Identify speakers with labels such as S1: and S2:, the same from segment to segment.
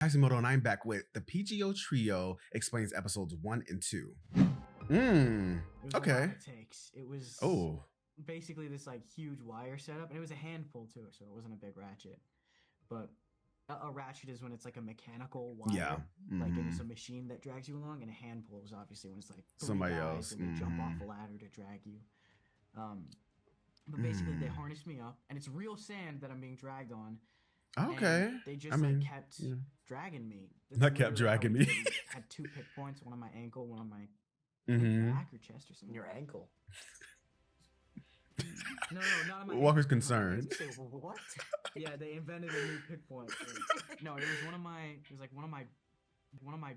S1: Tyson, and I'm back with the PGO Trio explains episodes 1 and 2.
S2: It was
S1: Okay.
S2: a lot of takes. It was
S1: Oh,
S2: basically this like huge wire setup, and it was a hand pull too, so it wasn't a big ratchet. But a ratchet is when it's like a mechanical wire,
S1: yeah.
S2: like and it's a machine that drags you along, and a hand pull is obviously when it's like three
S1: Somebody
S2: guys
S1: else.
S2: and they jump off a ladder to drag you. But basically they harnessed me up, and it's real sand that I'm being dragged on.
S1: Okay.
S2: And they just like kept dragging me.
S1: Not kept dragging me.
S2: Had 2 pick points, one on my ankle, one on my back or chest or something.
S3: Your ankle.
S2: No, not on my
S1: Walker's
S2: ankle.
S1: concerned.
S3: What?
S2: Yeah, they invented a new pick point. No, it was one of my. It was like one of my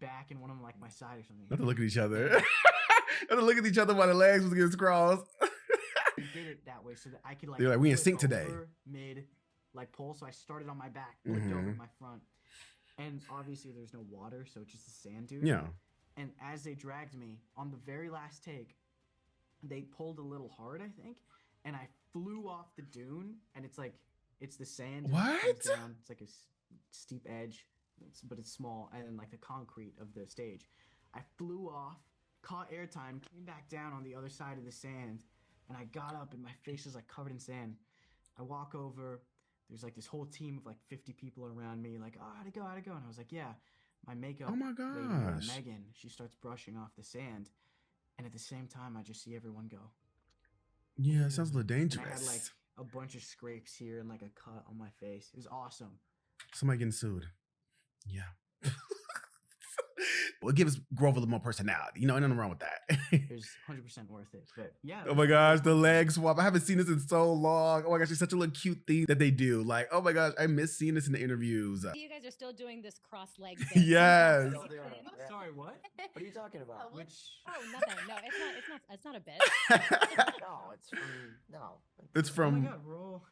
S2: back and one on like my side or something.
S1: Not to look at each other. Not to look at each other while the legs was getting crossed.
S2: We did it that way so that I could like.
S1: They're like, we in
S2: flip
S1: sync today.
S2: over, mid, like pull. So I started on my back, flipped over my front, and obviously there's no water, so it's just the sand dune.
S1: Yeah.
S2: And as they dragged me on the very last take, they pulled a little hard, I think, and I flew off the dune. And it's the sand.
S1: What?
S2: Down. It's like a steep edge, but it's small, and then like the concrete of the stage. I flew off, caught airtime, came back down on the other side of the sand, and I got up, and my face is like covered in sand. I walk over. There's like this whole team of like 50 people around me, like, oh, how'd it go? And I was like, yeah. My makeup
S1: Oh my
S2: lady,
S1: gosh.
S2: Megan, she starts brushing off the sand, and at the same time, I just see everyone go.
S1: Yeah, it sounds a little
S2: And I had
S1: dangerous.
S2: like a bunch of scrapes here and like a cut on my face. It was awesome.
S1: Somebody getting sued. Yeah. Well, it gives Grove a little more personality. You know, ain't nothing wrong with that.
S2: It was 100% worth it. But yeah.
S1: Oh my gosh, the leg swap. I haven't seen this in so long. Oh my gosh, it's such a little cute thing that they do. Like, oh my gosh, I miss seeing this in the interviews.
S4: You guys are still doing this cross leg thing.
S1: Yes.
S2: Sorry, what?
S3: What are you talking about?
S2: Which?
S4: Oh, nothing. No, it's not a bit.
S3: No, it's from no.
S1: It's
S2: Oh
S1: from.
S2: my God, roll.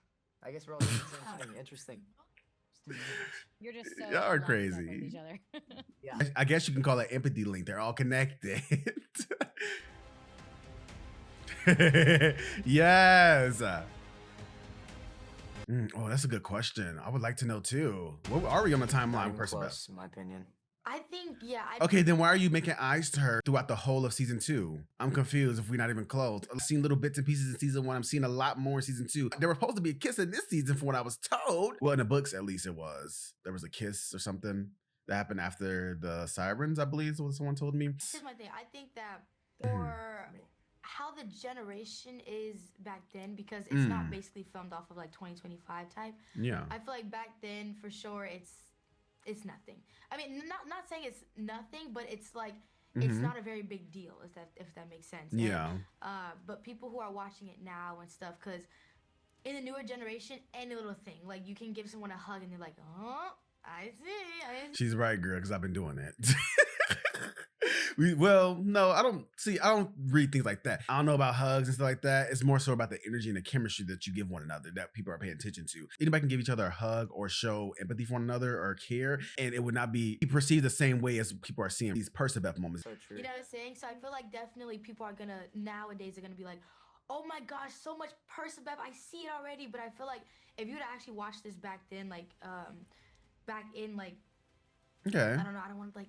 S3: I guess we're all doing the same thing. Interesting.
S4: You're just so
S1: Y'all are
S4: locked up
S1: crazy.
S4: with each other.
S3: Yeah.
S1: I guess you can call it empathy link. They're all connected. Yes. Oh, that's a good question. I would like to know too. What are we on the timeline,
S3: Not even
S1: Percabeth?
S3: close, in my opinion.
S5: I think, yeah.
S1: Okay, then why are you making eyes to her throughout the whole of season 2? I'm confused if we're not even close. I've seen little bits and pieces in season 1. I'm seeing a lot more in season 2. There was supposed to be a kiss in this season from what I was told. Well, in the books, at least it was. There was a kiss or something that happened after the sirens, I believe is what someone told me.
S5: Here's my thing. I think that for how the generation is back then, because it's not basically filmed off of like 2025 type.
S1: Yeah.
S5: I feel like back then, for sure, it's nothing. I mean, not saying it's nothing, but it's like it's not a very big deal, if that makes sense.
S1: Yeah.
S5: But people who are watching it now and stuff, because in the newer generation, any little thing, like you can give someone a hug and they're like, oh, I see.
S1: She's right, girl, because I've been doing it. No, I don't read things like that. I don't know about hugs and stuff like that. It's more so about the energy and the chemistry that you give one another that people are paying attention to. Anybody can give each other a hug or show empathy for one another or care, and it would not be perceived the same way as people are seeing these Percabeth moments.
S3: So true.
S5: You know what I'm saying? So I feel like definitely people are nowadays are gonna be like, oh my gosh, so much Percabeth, I see it already. But I feel like if you would actually watch this back then, like back in like,
S1: Okay.
S5: I don't know, I don't want like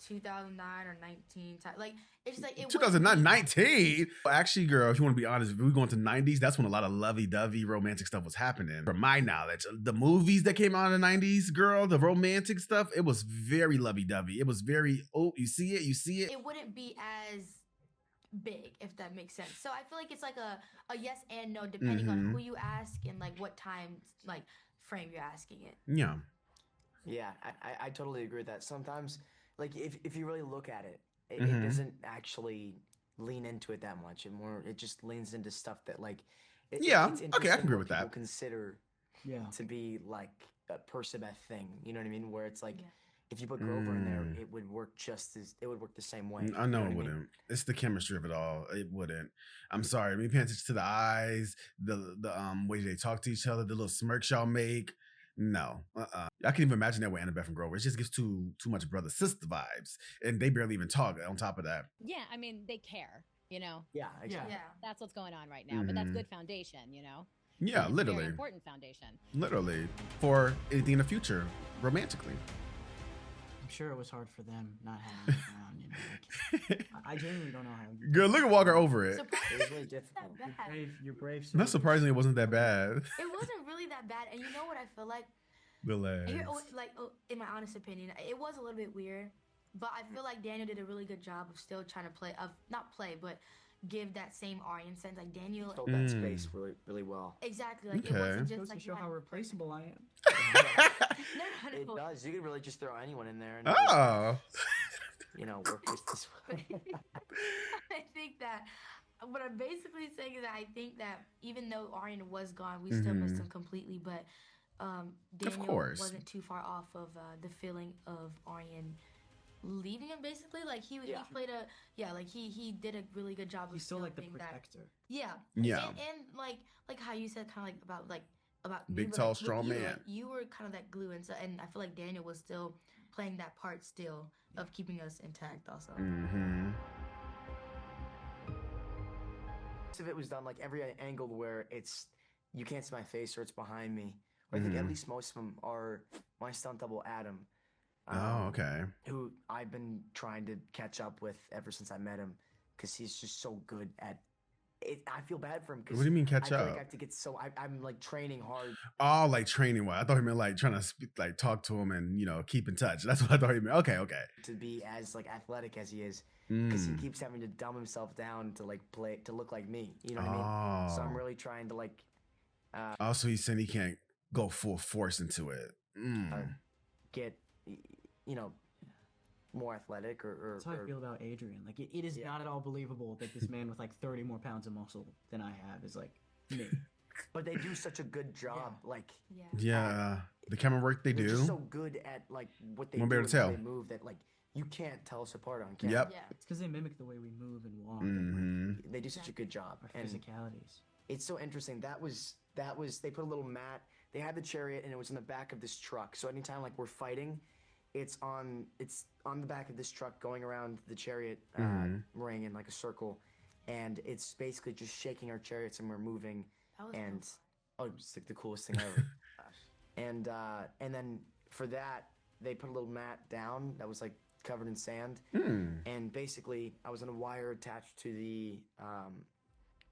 S5: 2009 or 19 type. Like it's just like it
S1: 2019. Actually, girl, if you want to be honest, if we go into 90s, that's when a lot of lovey-dovey romantic stuff was happening. From my knowledge, the movies that came out in the 90s, girl, the romantic stuff, it was very lovey-dovey. It was very, oh, you see it.
S5: It wouldn't be as big, if that makes sense. So I feel like it's like a yes and no depending on who you ask and like what time like frame you're asking it.
S1: Yeah.
S3: Yeah, I totally agree with that. Sometimes, like if you really look at it, it doesn't actually lean into it that much. It just leans into stuff that like.
S1: Yeah.
S3: It's
S1: Okay, I can agree
S3: what
S1: with that.
S3: people consider to be like a Percabeth thing. You know what I mean? Where it's like. If you put Grover in there, it would work it would work the same way.
S1: I know
S3: You know
S1: it
S3: what
S1: wouldn't.
S3: mean?
S1: It's the chemistry of it all. It wouldn't. I'm sorry. Me paying attention to the eyes, the way they talk to each other, the little smirks y'all make. No. I can't even imagine that with Annabeth and Grover. It just gives too much brother sister vibes, and they barely even talk. On top of that,
S4: Yeah, I mean, they care, you know?
S3: Yeah, exactly.
S5: Yeah.
S4: That's what's going on right now. But that's good foundation, you know?
S1: Yeah,
S4: It's a
S1: literally.
S4: very important foundation.
S1: Literally. For anything in the future, romantically.
S2: I'm sure it was hard for them not having it around. You know, like, I genuinely don't know how. You
S1: Good, look at Walker over it.
S3: It was really
S5: Surprisingly,
S3: difficult.
S5: it's not bad.
S2: You're brave.
S1: Not
S2: soldiers.
S1: surprisingly, it wasn't that bad.
S5: It wasn't really that bad, and you know what I feel like?
S1: The legs.
S5: In my honest opinion, it was a little bit weird, but I feel like Daniel did a really good job of still trying to but give that same Aryan sense. Like Daniel,
S3: Filled that space really, really well.
S5: exactly. Like
S1: Okay.
S5: it wasn't
S2: Goes
S5: just
S2: to
S5: like
S2: show
S5: you
S2: how
S5: had-
S2: replaceable I am.
S3: It does. You could really just throw anyone in there and
S1: Oh.
S3: work just this way.
S5: I think that what I'm basically saying is that I think that even though Aryan was gone, we still missed him completely. But Daniel
S1: course.
S5: wasn't too far off of the feeling of Aryan leaving him. Basically, like he played he did a really good job of
S2: He's still like the
S5: being that.
S2: protector.
S5: Yeah.
S1: Yeah.
S5: And like how you said, kind of like about me,
S1: Big,
S5: but,
S1: tall,
S5: with
S1: strong
S5: you,
S1: man.
S5: like, you were kind of that glue, and I feel like Daniel was still playing that part still of keeping us intact. Also.
S1: Mm-hmm.
S3: Most of it was done like every angle where you can't see my face or it's behind me. I think at least most of them are my stunt double Adam.
S1: Oh, okay.
S3: Who I've been trying to catch up with ever since I met him, because he's just so good at it. I feel bad for him.
S1: What do you mean catch
S3: I feel
S1: up?
S3: like I have to get I'm like training hard.
S1: Oh, like training wise. I thought he meant like trying to talk to him and keep in touch. That's what I thought he meant. Okay.
S3: To be as like athletic as he is, because he
S1: Mm.
S3: keeps having to dumb himself down to like play to look like me. You know what I mean? So I'm really trying to like
S1: Also, he's saying he can't go full force into it.
S3: get more athletic or
S2: That's how I feel about Adrian. Like it is not at all believable that this man with like 30 more pounds of muscle than I have is like me.
S3: But they do such a good job. Like
S5: Yeah.
S1: Yeah. The camera work they
S3: they're
S1: do.
S3: just so good at like what they
S1: Won't
S3: do
S1: be
S3: and
S1: able to
S3: how
S1: tell.
S3: they move that like you can't tell us apart on camera.
S1: Yep.
S5: Yeah.
S2: It's because they mimic the way we move and walk and
S1: Mm-hmm.
S3: They do such a good job.
S2: like, our
S3: And
S2: physicalities.
S3: it's so interesting. That was they put a little mat. They had the chariot and it was in the back of this truck. So anytime like we're fighting, it's on the back of this truck going around the chariot ring in like a circle, and it's basically just shaking our chariots and we're moving.
S5: That was
S3: And
S5: fun.
S3: it's like the coolest thing ever. And then for that they put a little mat down that was like covered in sand, and basically I was on a wire attached to the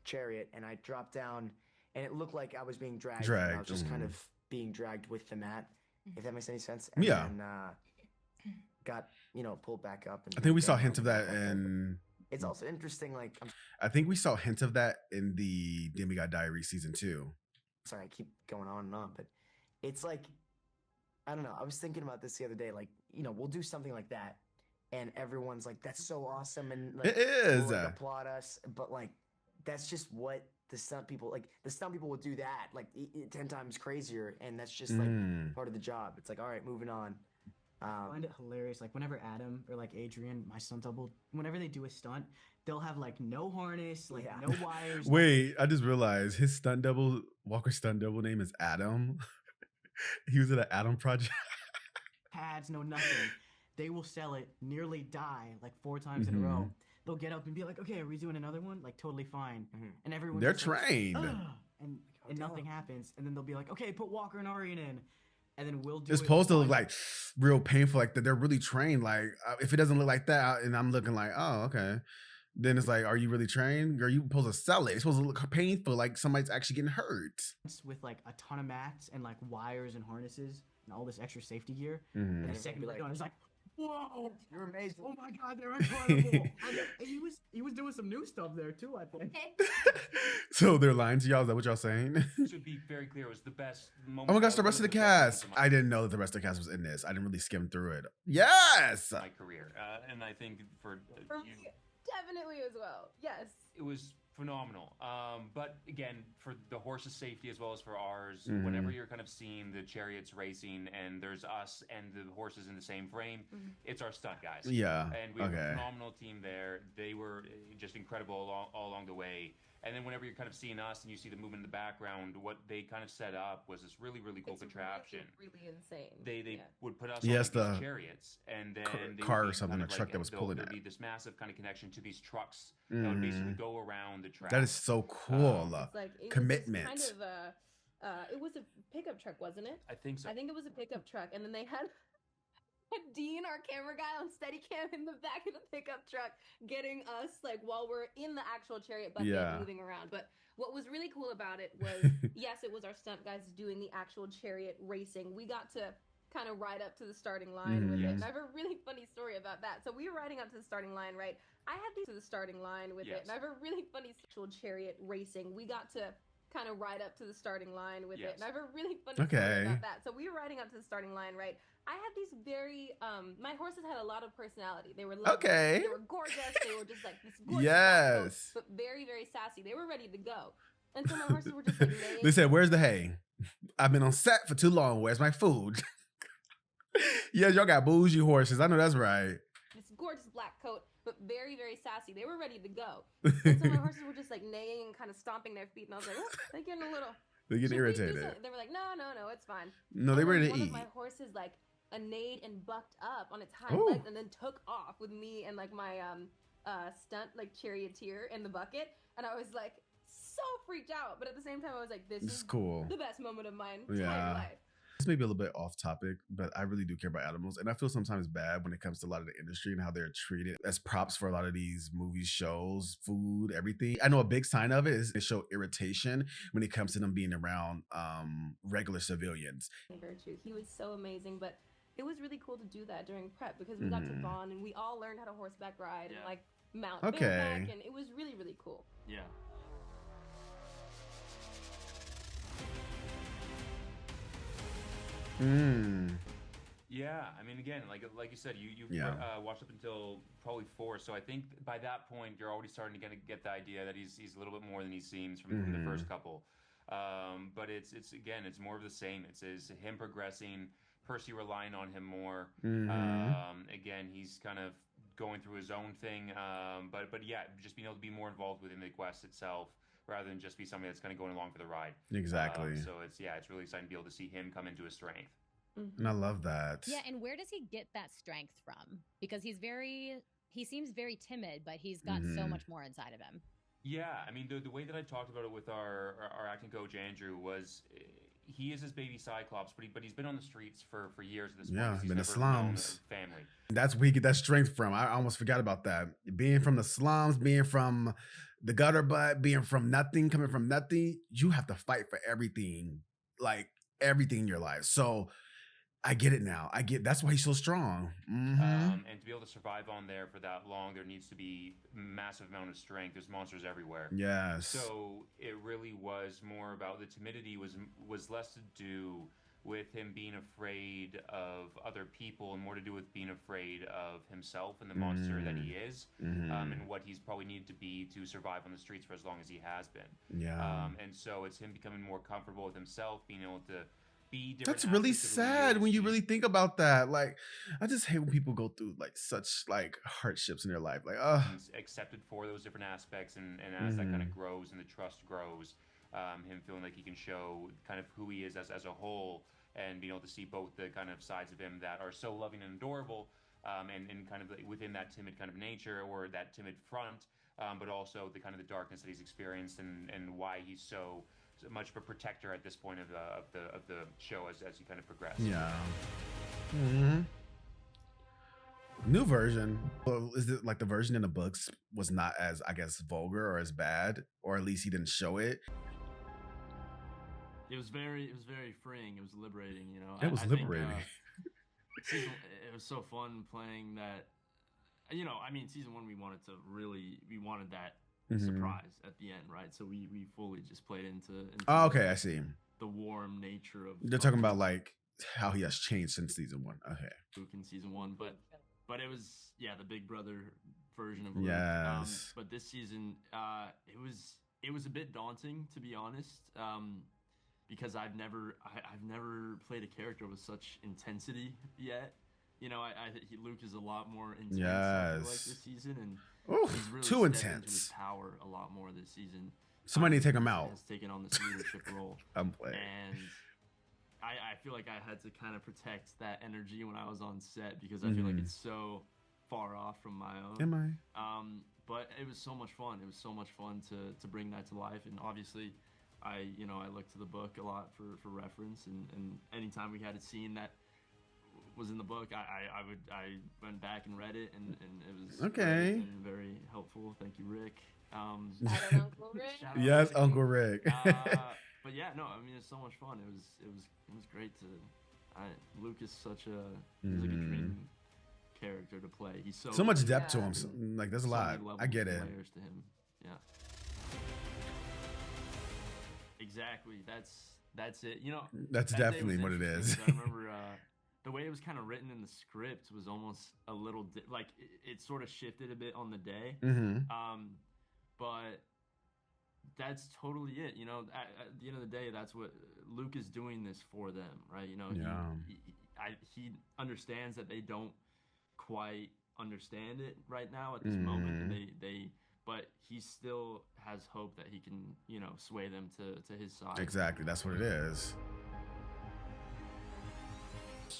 S3: chariot, and I dropped down, and it looked like I was being dragged. And I was just kind of being dragged with the mat, if that makes any sense. And
S1: Yeah.
S3: then, got pulled back up. And
S1: I think we saw
S3: down
S1: hints of that
S3: and
S1: in.
S3: It's also interesting. Like
S1: I think we saw hints of that in the Demigod Diary season 2.
S3: sorry, I keep going on and on, but it's like, I don't know. I was thinking about this the other day. Like, we'll do something like that, and everyone's like, "That's so awesome," and like,
S1: It is.
S3: will, like, applaud us. But like, that's just what the stunt people like. The stunt people will do that like 10 times crazier, and that's just like part of the job. It's like, all right, moving on.
S2: I find it hilarious. Like whenever Adam or like Adrian, my stunt double, whenever they do a stunt, they'll have like no harness, like no wires.
S1: Wait, I just realized his stunt double, Walker's stunt double name is Adam. He was in an Adam project.
S2: Pads, no nothing. They will sell it, nearly die like 4 times in a row. They'll get up and be like, "Okay, are we doing another one?" Like totally fine. And everyone
S1: They're
S2: just, like,
S1: trained.
S2: "Ugh," and nothing happens. And then they'll be like, "Okay, put Walker and Aryan in." And then we'll do
S1: It's
S2: it
S1: supposed to look
S2: one-
S1: like real painful, like that they're really trained. Like if it doesn't look like that, and I'm looking like, oh, okay. Then it's like, are you really trained? Are you supposed to sell it? It's supposed to look painful, like somebody's actually getting hurt.
S2: with like a ton of mats and like wires and harnesses and all this extra safety gear.
S1: Mhm.
S2: And the
S3: And
S2: second
S3: be
S2: we're
S3: like,
S2: done, it's like, whoa,
S3: "You're amazing."
S2: oh my god, they're incredible. And he was doing some new stuff there too, I think.
S1: So they're lying to y'all. Is that what y'all saying?
S6: To be very clear, it was the best moment.
S1: Oh my gosh, the
S6: one
S1: rest of the
S6: best moments
S1: cast.
S6: of
S1: I didn't know that the rest of the cast was in this. I didn't really skim through it. Yes.
S6: my career, and I think for
S7: For
S6: you,
S7: me, definitely as well. Yes.
S6: it was phenomenal. But again, for the horse's safety as well as for ours,
S1: Mm-hmm.
S6: whenever you're kind of seeing the chariots racing and there's us and the horses in the same frame, it's our stunt guys.
S1: Yeah.
S6: And we have a
S1: Okay.
S6: phenomenal team there. They were just incredible all along the way. And then whenever you're kind of seeing us and you see the movement in the background, what they kind of set up was this really, really cool contraption.
S7: Really insane.
S6: They would put us
S1: Yes,
S6: on like
S1: the
S6: these chariots, and then they
S1: car
S6: would
S1: or
S6: be
S1: something,
S6: kind
S1: a
S6: of
S1: truck
S6: like,
S1: that was pulling
S6: there'd
S1: it.
S6: be this massive kind of connection to these trucks that would basically go around the track.
S1: That is so cool.
S7: It's like it
S1: Commitment.
S7: was kind of it was a pickup truck, wasn't it?
S6: I think so.
S7: I think it was a pickup truck, and then they had Dean, our camera guy, on Steadicam in the back of the pickup truck, getting us like while we're in the actual chariot bucket moving around. But what was really cool about it was, yes, it was our stunt guys doing the actual chariot racing. We got to kind of ride up to the starting line with it. And I have a really funny story about that. So we were riding up to the starting line, right? I had these to the starting line with it, and I have a really funny actual chariot racing. We got to kind of ride up to the starting line with it, and I have a really funny story about that. So we were riding up to the starting line, right? I had these very my horses had a lot of personality. They were lovely. They were gorgeous. They were just like this gorgeous but very, very sassy. They were ready to go. And so my horses were just like laying.
S1: They said, "Where's the hay? I've been on set for too long. Where's my food?" Yes, y'all got bougie horses. I know that's right.
S7: This gorgeous black coat, but very, very sassy. They were ready to go. And so my horses were just like neighing and kind of stomping their feet. And I was like, oh, they're getting a little.
S1: They get irritated.
S7: They were like, no, it's fine.
S1: No, they ready to
S7: one
S1: eat.
S7: Of my horses like neighed and bucked up on its hind legs and then took off with me and like my stunt like charioteer in the bucket. And I was like so freaked out, but at the same time I was like, this is
S1: cool.
S7: The best moment of my entire life.
S1: This may be a little bit off topic, but I really do care about animals. And I feel sometimes bad when it comes to a lot of the industry and how they're treated as props for a lot of these movies, shows, food, everything. I know a big sign of it is they show irritation when it comes to them being around regular civilians.
S7: Very true. He was so amazing, but it was really cool to do that during prep because we got to bond and we all learned how to horseback ride and like mount bareback, and it was really, really cool.
S6: Yeah. Yeah, I mean, again, like you said, you watched up until probably 4, so I think by that point you're already starting to get the idea that he's a little bit more than he seems from the first couple. But it's more of the same. It's him progressing, Percy relying on him more. Again, he's kind of going through his own thing, but yeah, just being able to be more involved within the quest itself, rather than just be somebody that's kind of going along for the ride.
S1: Exactly.
S6: So it's really exciting to be able to see him come into his strength.
S1: And I love that.
S4: Yeah, and where does he get that strength from? Because he seems very timid, but he's got so much more inside of him.
S6: Yeah, I mean, the way that I talked about it with our acting coach, Andrew, was he is his baby Cyclops, but he's been on the streets for years at this point.
S1: Yeah,
S6: he's
S1: been in
S6: never
S1: slums.
S6: known a family.
S1: That's where he get that strength from. I almost forgot about that. Being from the slums, being from the gutter butt, being from nothing, coming from nothing, you have to fight for everything, like everything in your life. So I get it now. That's why he's so strong.
S6: And to be able to survive on there for that long, there needs to be massive amount of strength. There's monsters everywhere.
S1: Yes.
S6: So it really was more about the timidity was less to do with him being afraid of other people and more to do with being afraid of himself and the monster that he is, and what he's probably needed to be to survive on the streets for as long as he has been.
S1: Yeah.
S6: And so it's him becoming more comfortable with himself, being able to be different.
S1: That's really sad when you really think about that. Like, I just hate when people go through like such like hardships in their life. Like,
S6: he's accepted for those different aspects, and as that kind of grows and the trust grows, him feeling like he can show kind of who he is as a whole, and being able to see both the kind of sides of him that are so loving and adorable, and kind of within that timid kind of nature or that timid front, but also the kind of the darkness that he's experienced and why he's so much of a protector at this point of the show as you kind of progress.
S1: Yeah. New version. Well, is it like the version in the books was not as, I guess, vulgar or as bad, or at least he didn't show it?
S8: It was very freeing. It was liberating, you know.
S1: It was liberating.
S8: It was so fun playing that. You know, I mean, season 1 we wanted that surprise at the end, right? So we fully just played into
S1: oh, okay, I see.
S8: The warm nature of.
S1: They're talking about like how he has changed since season 1. Okay.
S8: Luke in season 1, but it was the Big Brother version of Luke.
S1: Yes.
S8: But this season, it was a bit daunting, to be honest, because I've never played a character with such intensity yet. You know, Luke is a lot more intense. I feel like this season, and he's really
S1: too
S8: stepped
S1: intense.
S8: into his power a lot more this season.
S1: Somebody take him out.
S8: Has taken on this leadership role.
S1: I'm playing.
S8: And I feel like I had to kind of protect that energy when I was on set because I feel like it's so far off from my own.
S1: Am I?
S8: But it was so much fun. It was so much fun to bring that to life. And obviously, I looked to the book a lot for reference. And anytime we had a scene that was in the book, I went back and read it, and it was
S1: okay.
S8: Very helpful. Thank you, Rick.
S7: Shout out Uncle Rick.
S1: Yes, Rick. Uncle Rick.
S8: But yeah, no, I mean it's so much fun. It was great to. Luke is such a he's like a dream character to play. He's so
S1: much depth to him. So, like there's a lot. I get it.
S8: Layers to him. Yeah. Exactly. That's it. You know.
S1: That's definitely what it is.
S8: I remember the way it was kind of written in the script was almost a little like it sort of shifted a bit on the day. But that's totally it. You know, at the end of the day, that's what Luke is doing this for them, right? You know, he understands that they don't quite understand it right now at this moment. But he still has hope that he can, you know, sway them to his side.
S1: Exactly, that's what it is.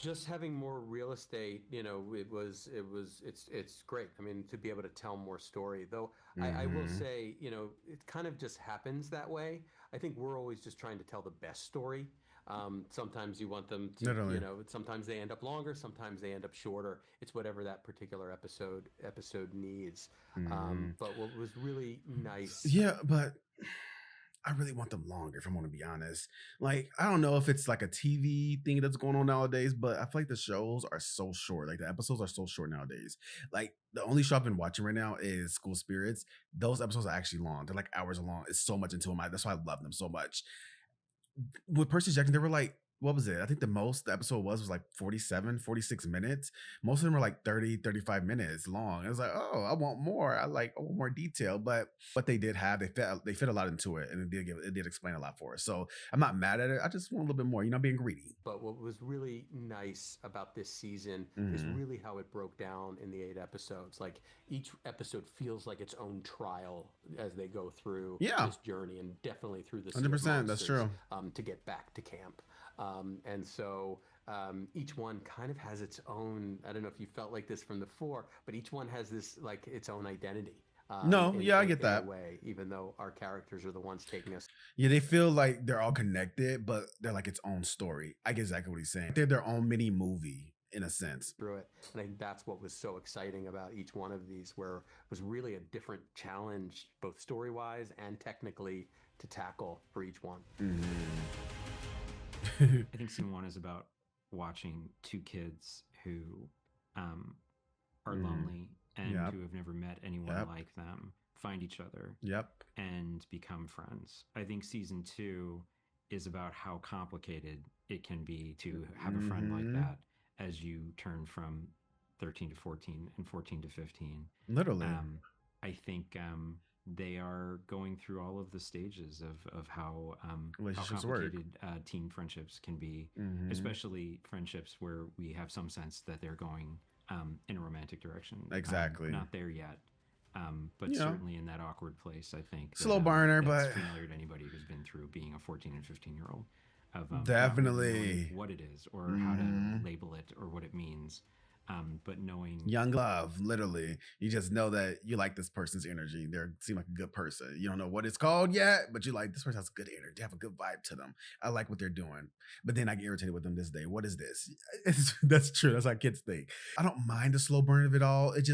S9: Just having more real estate, you know, it's great. I mean, to be able to tell more story, though. I will say, you know, it kind of just happens that way. I think we're always just trying to tell the best story. Sometimes you want them to, you know, sometimes they end up longer, sometimes they end up shorter. It's whatever that particular episode needs. But what was really nice.
S1: Yeah, but I really want them longer, if I'm going to be honest. Like, I don't know if it's like a TV thing that's going on nowadays, but I feel like the shows are so short. Like, the episodes are so short nowadays. Like, the only show I've been watching right now is School Spirits. Those episodes are actually long. They're like hours long. It's so much into them. That's why I love them so much. With Percy Jackson, they were like, what was it? I think the episode was like 47, 46 minutes. Most of them were like 30, 35 minutes long. It was like, oh, I want more. I want more detail. But what they did have, they fit a lot into it, and it did explain a lot for us. So I'm not mad at it. I just want a little bit more, you know, being greedy.
S9: But what was really nice about this season is really how it broke down in the 8 episodes. Like each episode feels like its own trial as they go through this journey, and definitely through the
S1: 100%. That's true.
S9: To get back to camp. And so each one kind of has its own, I don't know if you felt like this from the 4, but each one has this like its own identity.
S1: I get that.
S9: Way, even though our characters are the ones taking us.
S1: Yeah, they feel like they're all connected, but they're like its own story. I get exactly what he's saying. They're their own mini movie in a sense.
S9: Through it. And I think that's what was so exciting about each one of these, where it was really a different challenge, both story-wise and technically, to tackle for each one.
S10: I think season 1 is about watching 2 kids who are lonely and who have never met anyone like them find each other and become friends. I think season 2 is about how complicated it can be to have a friend like that as you turn from 13 to 14 and 14 to 15.
S1: Literally.
S10: I think they are going through all of the stages of how complicated teen friendships can be, especially friendships where we have some sense that they're going in a romantic direction.
S1: Exactly.
S10: Not there yet, but certainly in that awkward place, I think.
S1: Slow burner,
S10: that's
S1: but
S10: familiar to anybody who's been through being a 14 and 15-year-old. Of
S1: definitely
S10: what it is or how to label it or what it means. But knowing
S1: young love, literally, you just know that you like this person's energy. They seem like a good person. You don't know what it's called yet, but you like this person has good energy. They have a good vibe to them. I like what they're doing. But then I get irritated with them this day. What is this? That's true. That's how kids think. I don't mind the slow burn of it all. It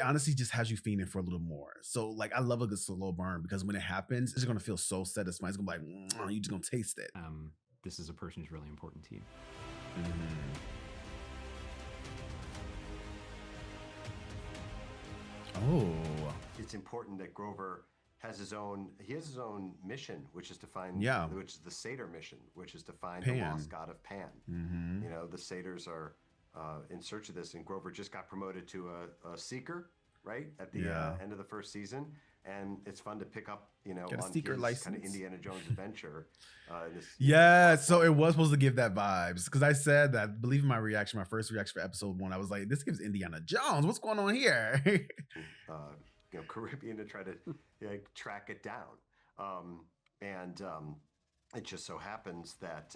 S1: honestly just has you feeling for a little more. So like, I love a good slow burn because when it happens, it's going to feel so satisfying. It's going to be like, you're just going to taste it.
S10: This is a person who's really important to you.
S1: Oh,
S11: it's important that Grover has his own mission, which is to find, which is the Satyr mission, which is to find the lost god of Pan. You know, the Satyrs are in search of this, and Grover just got promoted to a seeker, right, at the end of the first season. And it's fun to pick up, you know, on his kind of Indiana Jones adventure.
S1: So it was supposed to give that vibes. Because I said that, I believe in my first reaction for episode 1, I was like, this gives Indiana Jones. What's going on here?
S11: You know, Caribbean to try to track it down. It just so happens that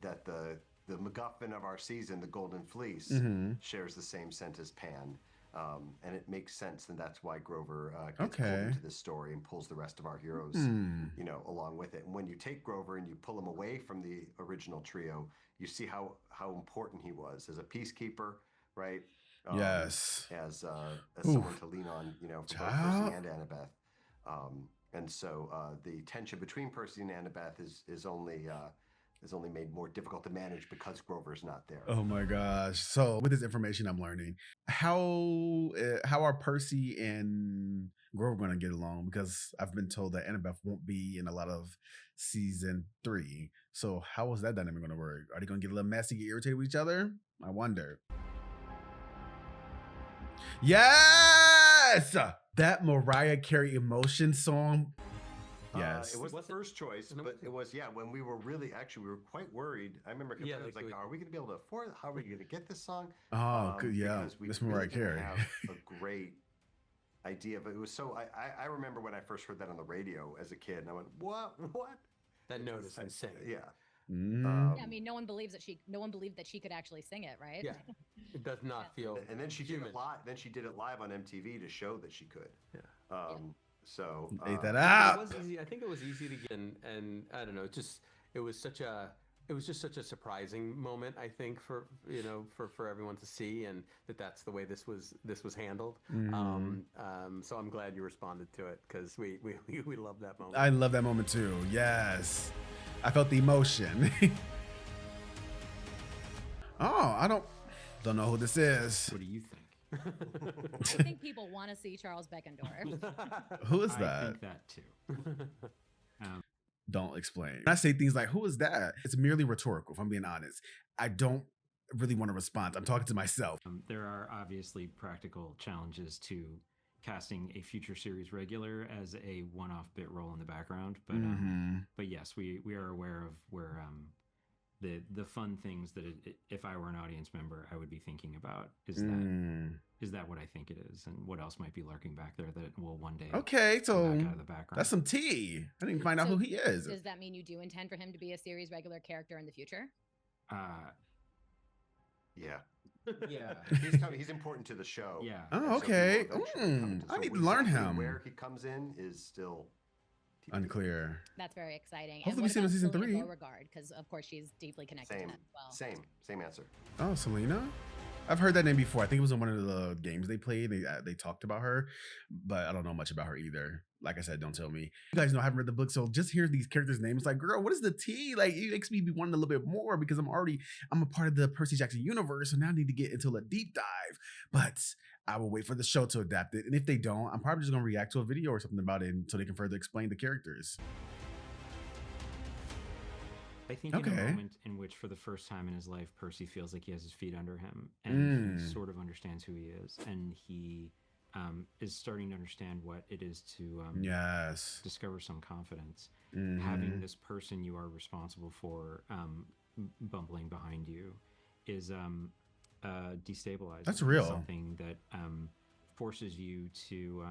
S11: that the MacGuffin of our season, the Golden Fleece, shares the same scent as Pan. And it makes sense, and that's why Grover gets pulled into this story and pulls the rest of our heroes, you know, along with it. And when you take Grover and you pull him away from the original trio, you see how important he was as a peacekeeper, right?
S1: Yes.
S11: As someone to lean on, you know, for both Percy and Annabeth. And so the tension between Percy and Annabeth is only made more difficult to manage because Grover's not there.
S1: Oh my gosh. So with this information I'm learning, how are Percy and Grover going to get along? Because I've been told that Annabeth won't be in a lot of season 3. So how is that dynamic going to work? Are they going to get a little messy, get irritated with each other? I wonder. Yes! That Mariah Carey Emotion song. Yes.
S11: It was the first choice, but it was, when we were we were quite worried. I remember it was like, are we going to be able to afford it? How are we going to get this song?
S1: Oh, good, yeah.
S11: Because we
S1: That's Mariah Carey.
S11: have a great idea, but it was so, I remember when I first heard that on the radio as a kid, and I went, what?
S9: That note is insane.
S11: Yeah.
S4: I mean, no one believed that she could actually sing it, right?
S9: Yeah, it does not feel.
S11: And then she did it live. Then she did it live on MTV to show that she could.
S9: Yeah.
S11: So
S1: ate that out.
S9: It was easy. I think it was easy to get, and I don't know. It was just such a surprising moment. I think for everyone to see, and that's the way this was handled. So I'm glad you responded to it because we love that moment.
S1: I love that moment too. Yes. I felt the emotion. Oh, I don't know who this is.
S10: What do you think?
S4: I think people want to see Charles Beckendorf.
S1: Who is that?
S10: I think that too.
S1: Don't explain. When I say things like, who is that? It's merely rhetorical, if I'm being honest. I don't really want to respond. I'm talking to myself.
S10: There are obviously practical challenges to casting a future series regular as a one-off bit role in the background. But yes, we are aware of where the fun things that if I were an audience member, I would be thinking about is that what I think it is, and what else might be lurking back there that will one day
S1: so
S10: come back out of the background.
S1: That's some tea. I didn't find out who he is.
S4: Does that mean you do intend for him to be a series regular character in the future?
S11: Yeah.
S10: Yeah.
S11: He's important to the show.
S10: Yeah.
S1: Oh, okay. I need to learn him.
S11: Where he comes in is still
S1: unclear.
S4: That's very exciting.
S1: Hopefully we see him in season 3.
S4: Beauregard, because of course she's deeply connected to that as well.
S11: Same answer.
S1: Oh, Selena? I've heard that name before. I think it was in one of the games they played. They talked about her, but I don't know much about her either. Like I said, don't tell me. You guys know I haven't read the book, so just hear these characters' names. Like, girl, what is the tea? Like, it makes me be wanting a little bit more because I'm a part of the Percy Jackson universe, so now I need to get into a deep dive. But I will wait for the show to adapt it, and if they don't, I'm probably just gonna react to a video or something about it so they can further explain the characters.
S10: I think in a moment in which, for the first time in his life, Percy feels like he has his feet under him, and he sort of understands who he is, and he is starting to understand what it is to discover some confidence. Having this person you are responsible for bumbling behind you is destabilizing.
S1: That's real.
S10: Something that forces you to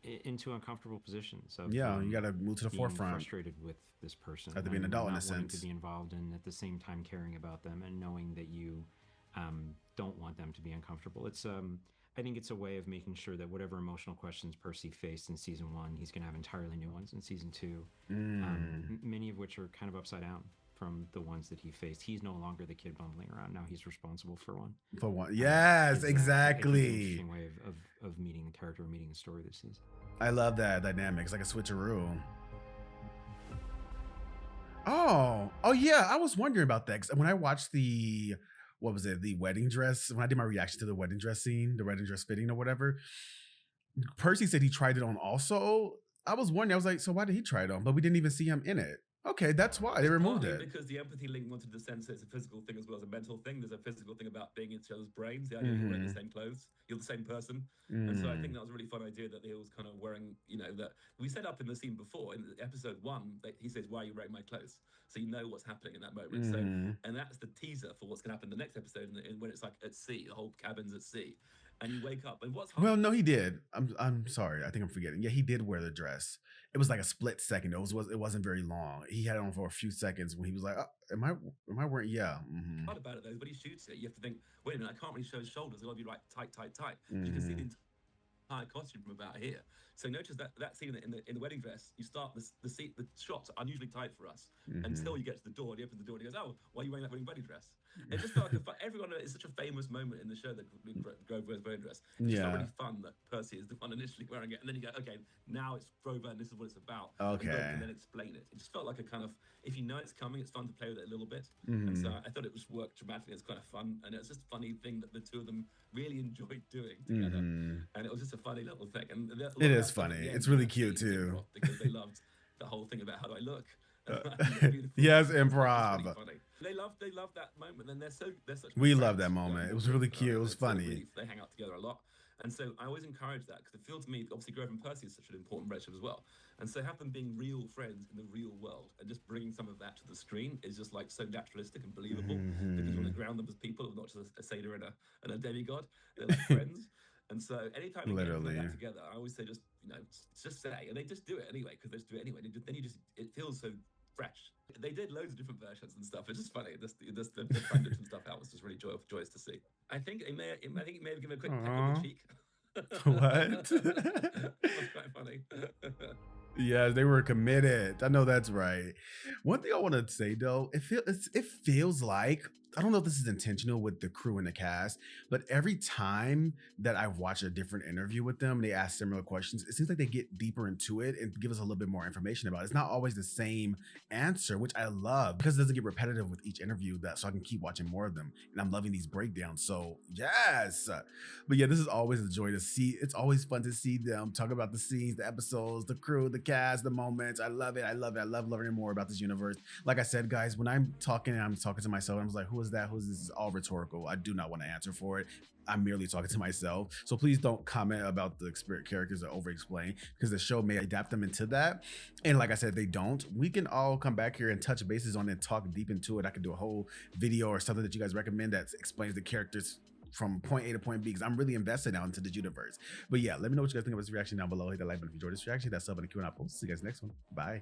S10: into uncomfortable positions. Of,
S1: you got to move to the forefront.
S10: Frustrated with this person.
S1: Have to be an adult in a sense.
S10: To be involved and at the same time caring about them and knowing that you don't want them to be uncomfortable. It's I think it's a way of making sure that whatever emotional questions Percy faced in season 1, he's going to have entirely new ones in season 2. Many of which are kind of upside down from the ones that he faced. He's no longer the kid bumbling around. Now he's responsible for one.
S1: For one. Yes, exactly.
S10: An interesting way of meeting the character, meeting the story this season. I
S1: love that dynamic. It's like a switcheroo. Oh yeah. I was wondering about that. 'Cause when I watched the wedding dress, when I did my reaction to the wedding dress scene, the wedding dress fitting or whatever, Percy said he tried it on also. I was wondering, I was like, so why did he try it on? But we didn't even see him in it. Okay, that's why they removed it.
S12: Because the empathy link wanted to sense it's a physical thing as well as a mental thing. There's a physical thing about being in each other's brains. The idea you're wearing the same clothes, you're the same person. And so I think that was a really fun idea that they was kind of wearing, that we set up in the scene before in episode 1, that he says, why are you wearing my clothes? So you know what's happening in that moment. And that's the teaser for what's going to happen in the next episode when it's like at sea, the whole cabin's at sea. and you wake up. And what's
S1: well, no, he did. I'm sorry. I think I'm forgetting. Yeah, he did wear the dress. It was like a split second. It wasn't very long. He had it on for a few seconds when he was like, oh, am I wearing? Yeah. Mm-hmm.
S12: Hard about it though. When he shoots it, you have to think, wait a minute, I can't really show his shoulders. They've got to be right, tight. Mm-hmm. You can see the entire costume from about here. So notice that scene in the wedding dress. You start the shots are unusually tight for us until you get to the door. And he opens the door and he goes, "Oh, why are you wearing that wedding dress?" It just felt like everyone. It's such a famous moment in the show that Grover wears wedding dress. It's just really fun that Percy is the one initially wearing it, and then you go, "Okay, now it's Grover, and this is what it's about."
S1: Okay,
S12: and then explain it. It just felt like a kind of, if you know it's coming, it's fun to play with it a little bit. And so I thought it was worked dramatically. It's kind of fun, and it's just a funny thing that the two of them really enjoyed doing together. And it was just a funny little thing. And
S1: it is funny. It's really cute too,
S12: because they loved the whole thing about how do I look.
S1: Yes, improv.
S12: Really they love that moment, and they're such.
S1: We love that moment. It was really cute. It was funny.
S12: Really, they hang out together a lot, and so I always encourage that because it feels to me, obviously, Grover and Percy is such an important relationship as well, and so have them being real friends in the real world and just bringing some of that to the screen is just like so naturalistic and believable because you want to ground them as people, not just a satyr and a demigod. They're like friends. And so anytime they put that together, I always say just say, and they just do it anyway because they just do it anyway. Then it feels so fresh. They did loads of different versions and stuff. It's just funny. The trying different stuff out was just really joyous to see. I think it may have given a quick peck on the cheek.
S1: What?
S12: That was quite funny.
S1: Yeah, they were committed. I know that's right. One thing I want to say though, it feels like, I don't know if this is intentional with the crew and the cast, but every time that I watch a different interview with them, they ask similar questions. It seems like they get deeper into it and give us a little bit more information about it. It's not always the same answer, which I love because it doesn't get repetitive with each interview, so I can keep watching more of them. And I'm loving these breakdowns. So yes. But yeah, this is always a joy to see. It's always fun to see them talk about the scenes, the episodes, the crew, the cast, the moments. I love it. I love learning more about this universe. Like I said, guys, when I'm talking to myself, I'm like, who is that? Who's this? Is all rhetorical. I do not want to answer for it. I'm merely talking to myself. So please don't comment about the characters or over-explain because the show may adapt them into that. And like I said, they don't. We can all come back here and touch bases on it and talk deep into it. I can do a whole video or something that you guys recommend that explains the characters from point A to point B because I'm really invested now into the universe. But yeah, let me know what you guys think about this reaction down below. Hit that like button if you enjoyed this reaction. That sub and the Q&A post. See you guys next one. Bye.